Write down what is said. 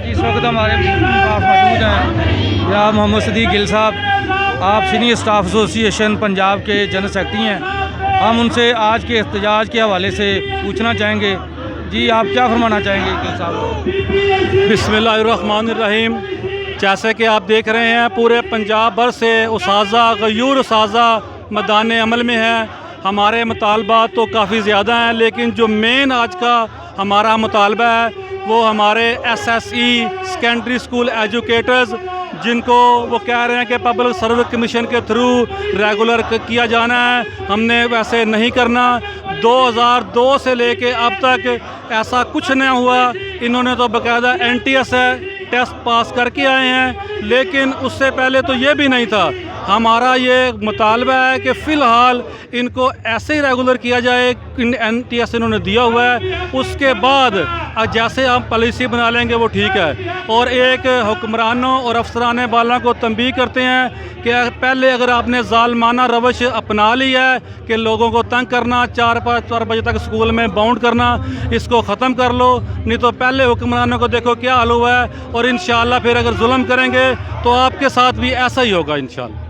इस वक्त हमारे पास मौजूद हैं जनाब मोहम्मद सदीक गिल साहब, आप सीनियर स्टाफ एसोसिएशन पंजाब के जनरल सेक्रेटरी हैं। हम उनसे आज के एहतजाज के हवाले से पूछना चाहेंगे। जी, आप क्या फरमाना चाहेंगे गिल साहब? बिस्मिल्लाहिर्रहमानिर्रहीम। जैसे कि आप देख रहे हैं पूरे पंजाब भर से उसाज़ा गयूर उसाज़ा मैदान अमल में है। हमारे मुतालबात तो काफ़ी ज़्यादा हैं, लेकिन जो मेन आज का हमारा मुतालबा है वो हमारे SSE सेकेंडरी स्कूल एजुकेटर्स, जिनको वो कह रहे हैं कि पब्लिक सर्विस कमीशन के थ्रू रेगुलर किया जाना है, हमने वैसे नहीं करना। 2002 से लेके अब तक ऐसा कुछ नहीं हुआ। इन्होंने तो बाकायदा NTS टेस्ट पास करके आए हैं, लेकिन उससे पहले तो ये भी नहीं था। हमारा ये मुतालबा है कि फ़िलहाल इनको ऐसे ही रेगुलर किया जाए, NTS इन्होंने दिया हुआ है, उसके बाद जैसे हम पॉलिसी बना लेंगे वो ठीक है। और एक हुक्मरानों और अफसरान बाला को तंबीह करते हैं कि पहले अगर आपने ज़ालमाना रवश अपना ली है कि लोगों को तंग करना, 4 बजे तक स्कूल में बाउंड करना, इसको ख़त्म कर लो। नहीं तो पहले हुक्मरानों को देखो क्या हाल हुआ है, और इंशाअल्लाह फिर अगर जुल्म करेंगे तो आपके साथ भी ऐसा ही होगा इंशाअल्लाह।